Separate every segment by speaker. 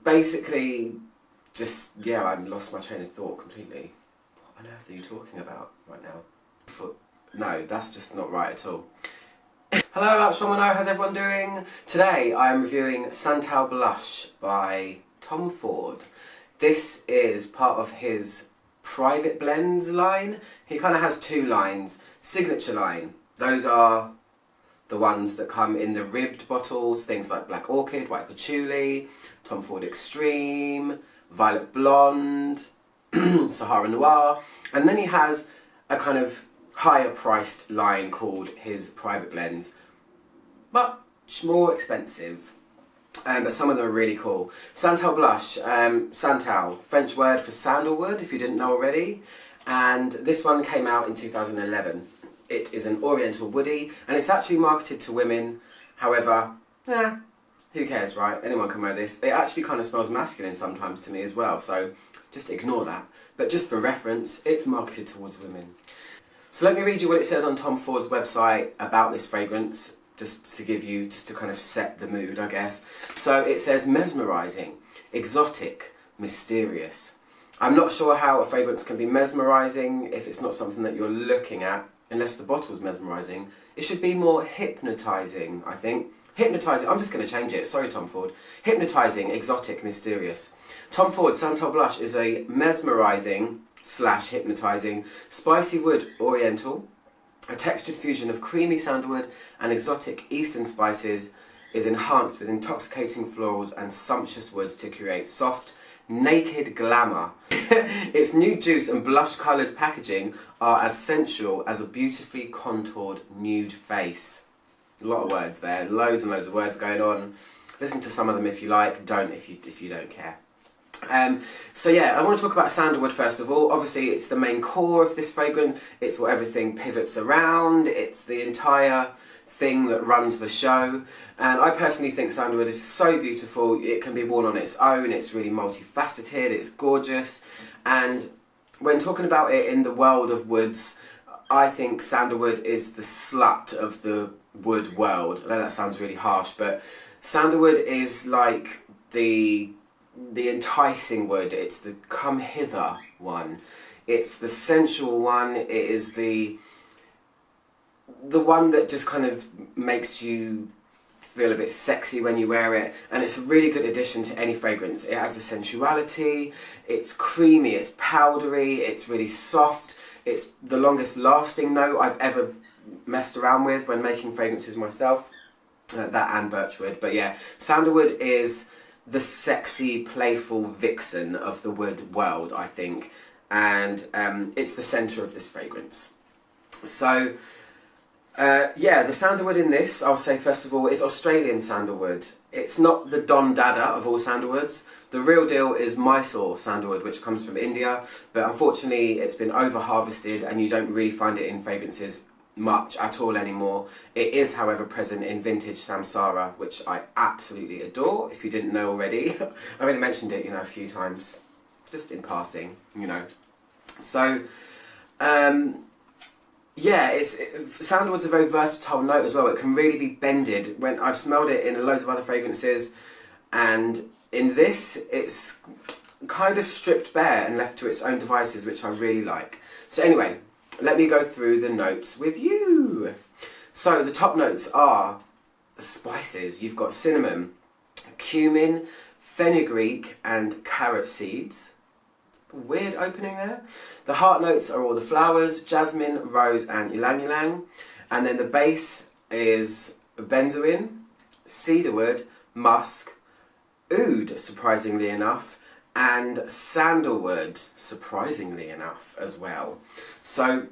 Speaker 1: basically just, yeah, I lost my train of thought completely. What on earth are you talking about right now? No, that's just not right at all. Hello, Shomano, how's everyone doing? Today I am reviewing Santal Blush by Tom Ford. This is part of his private blends line. He kind of has two lines. Signature line, those are the ones that come in the ribbed bottles, things like Black Orchid, White Patchouli, Tom Ford Extreme, Violet Blonde, Sahara Noir, and then he has a kind of higher priced line called his private blends, much more expensive, but some of them are really cool. Santal Blush, Santal, French word for sandalwood if you didn't know already, and this one came out in 2011. It is an oriental woody, and it's actually marketed to women. However, who cares, right? Anyone can wear this. It actually kind of smells masculine sometimes to me as well, so just ignore that. But just for reference, it's marketed towards women. So let me read you what it says on Tom Ford's website about this fragrance, just to kind of set the mood, I guess. So it says mesmerising, exotic, mysterious. I'm not sure how a fragrance can be mesmerising if it's not something that you're looking at, unless the bottle's mesmerising. It should be more hypnotising, I think. Hypnotising, I'm just going to change it, sorry Tom Ford. Hypnotising, exotic, mysterious. Tom Ford Santal Blush is a mesmerising / hypnotising spicy wood oriental. A textured fusion of creamy sandalwood and exotic eastern spices is enhanced with intoxicating florals and sumptuous woods to create soft, naked glamour. Its nude juice and blush-coloured packaging are as sensual as a beautifully contoured nude face. A lot of words there, loads and loads of words going on. Listen to some of them if you like, don't if you don't care. So yeah, I want to talk about sandalwood first of all. Obviously it's the main core of this fragrance, it's what everything pivots around, it's the entire thing that runs the show, and I personally think sandalwood is so beautiful. It can be worn on its own, it's really multifaceted, it's gorgeous, and when talking about it in the world of woods, I think sandalwood is the slut of the wood world. I know that sounds really harsh, but sandalwood is like the enticing wood, it's the come hither one, it's the sensual one, it is the one that just kind of makes you feel a bit sexy when you wear it, and it's a really good addition to any fragrance. It adds a sensuality, it's creamy, it's powdery, it's really soft, it's the longest lasting note I've ever messed around with when making fragrances myself, that and birchwood. But yeah, sandalwood is the sexy, playful vixen of the wood world, I think, and it's the centre of this fragrance. So, yeah, the sandalwood in this, I'll say first of all, is Australian sandalwood. It's not the Don Dada of all sandalwoods. The real deal is Mysore sandalwood, which comes from India, but unfortunately it's been over-harvested and you don't really find it in fragrances much at all anymore. It is, however, present in vintage Samsara, which I absolutely adore, if you didn't know already. I've only mentioned it, a few times, just in passing, So, yeah, sandalwood's a very versatile note as well. It can really be bended. When I've smelled it in loads of other fragrances, and in this, it's kind of stripped bare and left to its own devices, which I really like. So anyway, let me go through the notes with you. So the top notes are spices. You've got cinnamon, cumin, fenugreek and carrot seeds. Weird opening there. The heart notes are all the flowers, jasmine, rose and ylang-ylang. And then the base is benzoin, cedarwood, musk, oud, surprisingly enough, and sandalwood, surprisingly enough, as well. So,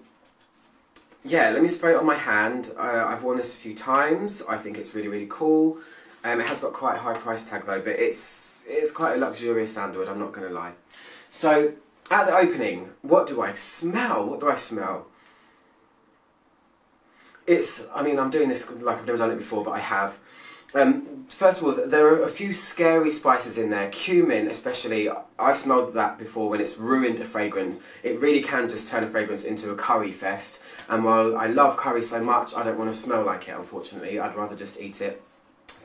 Speaker 1: yeah, let me spray it on my hand. I've worn this a few times. I think it's really, really cool. It has got quite a high price tag though, but it's quite a luxurious sandalwood, I'm not going to lie. So, at the opening, what do I smell? What do I smell? I mean, I'm doing this like I've never done it before, but I have. First of all, there are a few scary spices in there. Cumin especially, I've smelled that before when it's ruined a fragrance. It really can just turn a fragrance into a curry fest, and while I love curry so much, I don't want to smell like it, unfortunately. I'd rather just eat it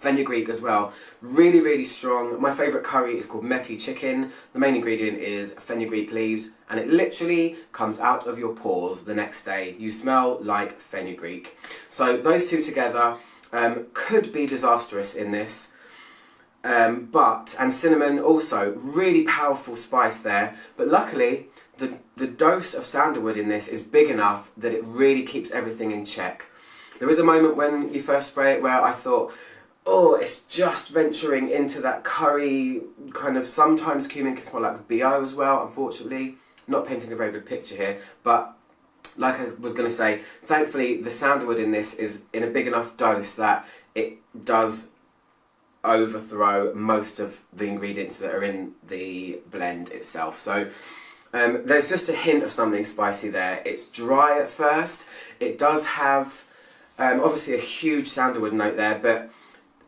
Speaker 1: Fenugreek as well, really, really strong. My favourite curry is called Meti chicken. The main ingredient is fenugreek leaves, and it literally comes out of your pores the next day. You smell like fenugreek. So those two together could be disastrous in this. And cinnamon also, really powerful spice there. But luckily, the dose of sandalwood in this is big enough that it really keeps everything in check. There is a moment when you first spray it where I thought, oh, it's just venturing into that curry kind of, sometimes cumin can smell like BO as well, unfortunately. Not painting a very good picture here, but like I was going to say, thankfully the sandalwood in this is in a big enough dose that it does overthrow most of the ingredients that are in the blend itself. So there's just a hint of something spicy there. It's dry at first. It does have obviously a huge sandalwood note there, but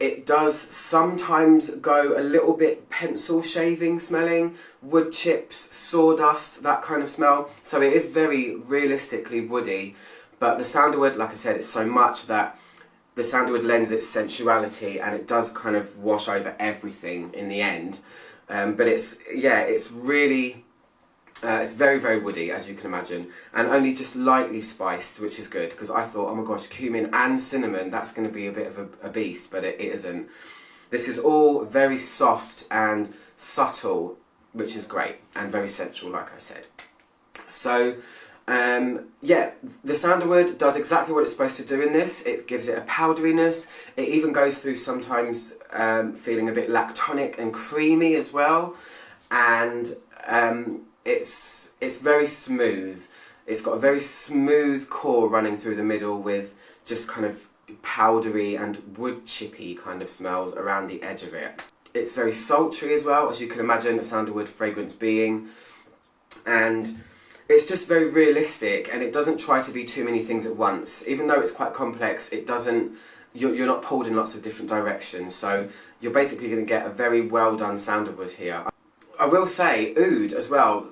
Speaker 1: it does sometimes go a little bit pencil shaving smelling, wood chips, sawdust, that kind of smell. So it is very realistically woody, but the sandalwood, like I said, it's so much that the sandalwood lends its sensuality and it does kind of wash over everything in the end. But it's really, it's very, very woody, as you can imagine, and only just lightly spiced, which is good, because I thought, oh my gosh, cumin and cinnamon, that's going to be a bit of a beast, but it isn't. This is all very soft and subtle, which is great, and very sensual, like I said. So, yeah, the sandalwood does exactly what it's supposed to do in this. It gives it a powderiness. It even goes through sometimes feeling a bit lactonic and creamy as well, and it's very smooth. It's got a very smooth core running through the middle with just kind of powdery and wood chippy kind of smells around the edge of it. It's very sultry as well, as you can imagine a sandalwood fragrance being, and it's just very realistic, and it doesn't try to be too many things at once. Even though it's quite complex, it doesn't, you're not pulled in lots of different directions, so you're basically going to get a very well done sandalwood here. I will say, oud as well,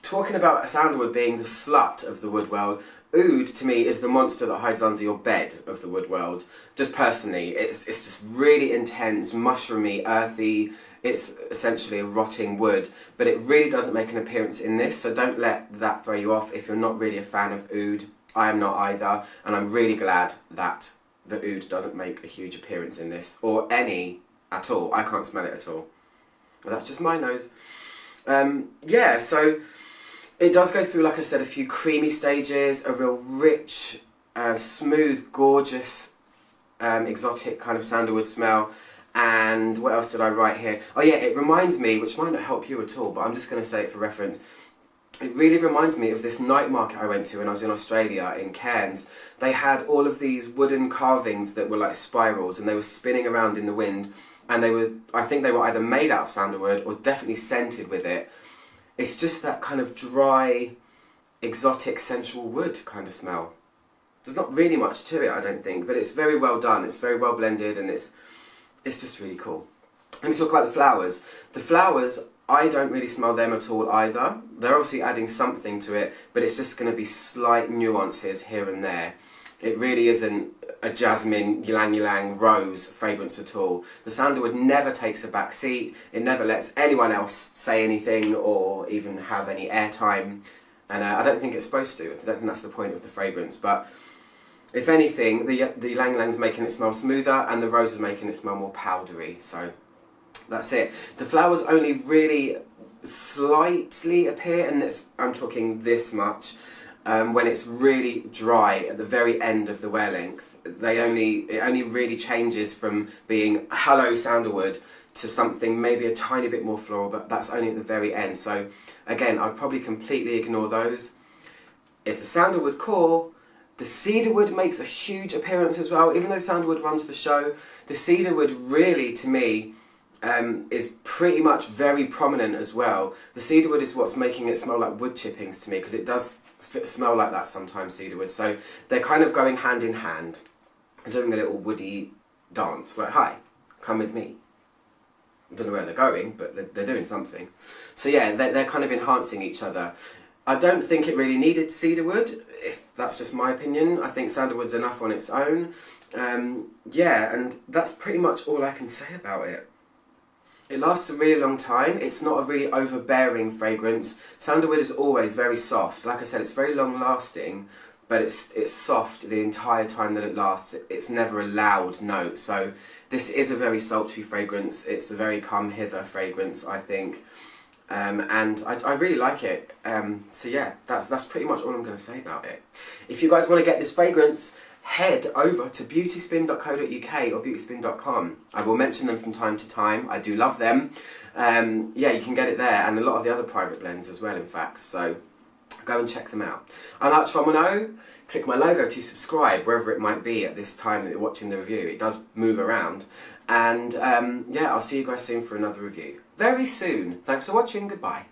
Speaker 1: talking about a sandalwood being the slut of the wood world, oud to me is the monster that hides under your bed of the wood world. Just personally, it's just really intense, mushroomy, earthy. It's essentially a rotting wood, but it really doesn't make an appearance in this, so don't let that throw you off if you're not really a fan of oud. I am not either, and I'm really glad that the oud doesn't make a huge appearance in this, or any at all. I can't smell it at all. Well, that's just my nose. Yeah, so it does go through, like I said, a few creamy stages, a real rich, smooth, gorgeous, exotic kind of sandalwood smell. And what else did I write here? Oh yeah, it reminds me, which might not help you at all, but I'm just going to say it for reference. It really reminds me of this night market I went to when I was in Australia, in Cairns. They had all of these wooden carvings that were like spirals, and they were spinning around in the wind. And they were, I think they were either made out of sandalwood or definitely scented with it. It's just that kind of dry, exotic, sensual wood kind of smell. There's not really much to it, I don't think, but it's very well done. It's very well blended, and it's just really cool. Let me talk about the flowers. The flowers, I don't really smell them at all either. They're obviously adding something to it, but it's just going to be slight nuances here and there. It really isn't a jasmine, ylang-ylang, rose fragrance at all. The sandalwood never takes a back seat. It never lets anyone else say anything or even have any airtime. And I don't think it's supposed to. I don't think that's the point of the fragrance. But if anything, the ylang-ylang's making it smell smoother, and the rose is making it smell more powdery. So that's it. The flowers only really slightly appear, and I'm talking this much, when it's really dry at the very end of the wear length. It only really changes from being hello sandalwood to something maybe a tiny bit more floral, but that's only at the very end. So again, I'd probably completely ignore those. It's a sandalwood core. The cedarwood makes a huge appearance as well. Even though sandalwood runs the show, the cedarwood really, to me, is pretty much very prominent as well. The cedarwood is what's making it smell like wood chippings to me, because it does smell like that sometimes, cedarwood. So they're kind of going hand in hand, doing a little woody dance, like, hi, come with me. I don't know where they're going, but they're doing something. So yeah, they're kind of enhancing each other. I don't think it really needed cedarwood, if that's just my opinion. I think sandalwood's enough on its own, Yeah, and that's pretty much all I can say about it. It lasts a really long time. It's not a really overbearing fragrance. Sandalwood is always very soft. Like I said, it's very long lasting, but it's soft the entire time that it lasts. It's never a loud note. So this is a very sultry fragrance. It's a very come hither fragrance, I think. And I really like it. So yeah, that's pretty much all I'm going to say about it. If you guys want to get this fragrance, head over to beautyspin.co.uk or beautyspin.com. I will mention them from time to time. I do love them. Yeah, you can get it there, and a lot of the other private blends as well, in fact. So go and check them out. I'm Sultry. Click my logo to subscribe, wherever it might be at this time that you're watching the review. It does move around. And yeah, I'll see you guys soon for another review. Very soon. Thanks for watching. Goodbye.